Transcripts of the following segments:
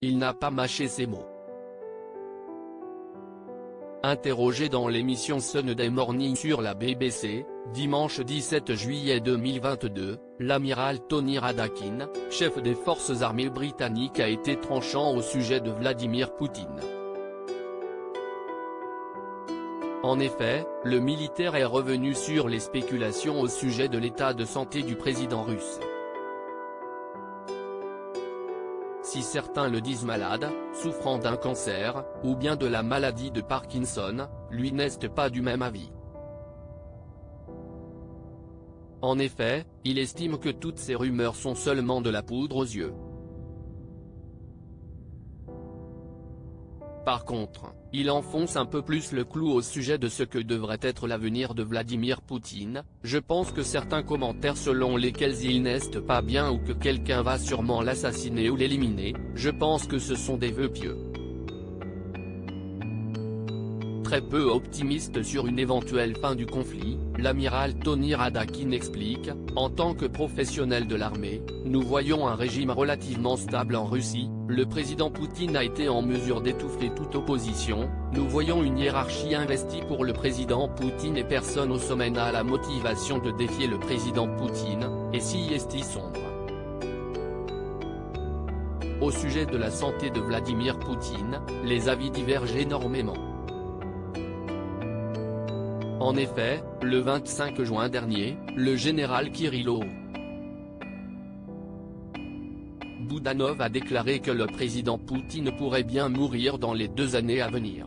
Il n'a pas mâché ses mots. Interrogé dans l'émission Sunday Morning sur la BBC, dimanche 17 juillet 2022, l'amiral Tony Radakin, chef des forces armées britanniques, a été tranchant au sujet de Vladimir Poutine. En effet, le militaire est revenu sur les spéculations au sujet de l'état de santé du président russe. Si certains le disent malade, souffrant d'un cancer, ou bien de la maladie de Parkinson, lui n'est pas du même avis. En effet, il estime que toutes ces rumeurs sont seulement de la poudre aux yeux. Par contre, il enfonce un peu plus le clou au sujet de ce que devrait être l'avenir de Vladimir Poutine. Je pense que certains commentaires selon lesquels il n'est pas bien ou que quelqu'un va sûrement l'assassiner ou l'éliminer, je pense que ce sont des vœux pieux. Très peu optimiste sur une éventuelle fin du conflit, l'amiral Tony Radakin explique, en tant que professionnel de l'armée, nous voyons un régime relativement stable en Russie, le président Poutine a été en mesure d'étouffer toute opposition, nous voyons une hiérarchie investie pour le président Poutine et personne au sommet n'a la motivation de défier le président Poutine, et si est sombre. Au sujet de la santé de Vladimir Poutine, les avis divergent énormément. En effet, le 25 juin dernier, le général Kirillov Boudanov a déclaré que le président Poutine pourrait bien mourir dans les 2 années à venir.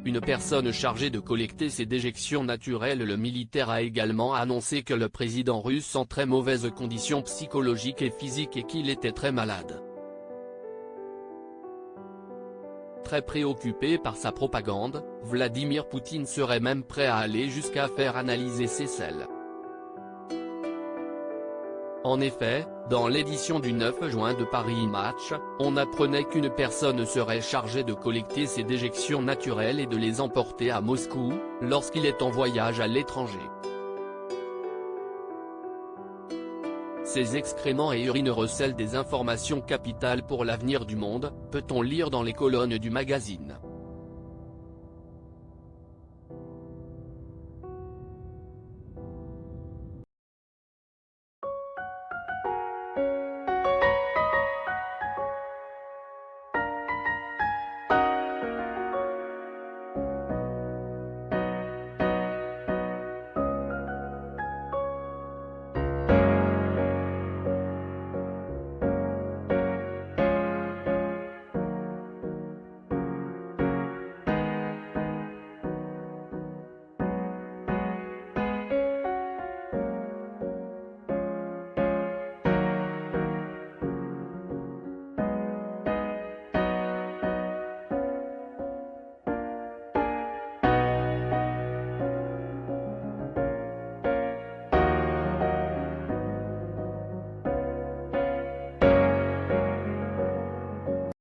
Une personne chargée de collecter ces déjections naturelles. Le militaire a également annoncé que le président russe en très mauvaises conditions psychologiques et physiques et qu'il était très malade. Très préoccupé par sa propagande, Vladimir Poutine serait même prêt à aller jusqu'à faire analyser ses selles. En effet, dans l'édition du 9 juin de Paris Match, on apprenait qu'une personne serait chargée de collecter ces déjections naturelles et de les emporter à Moscou, lorsqu'il est en voyage à l'étranger. Ces excréments et urines recèlent des informations capitales pour l'avenir du monde, peut-on lire dans les colonnes du magazine.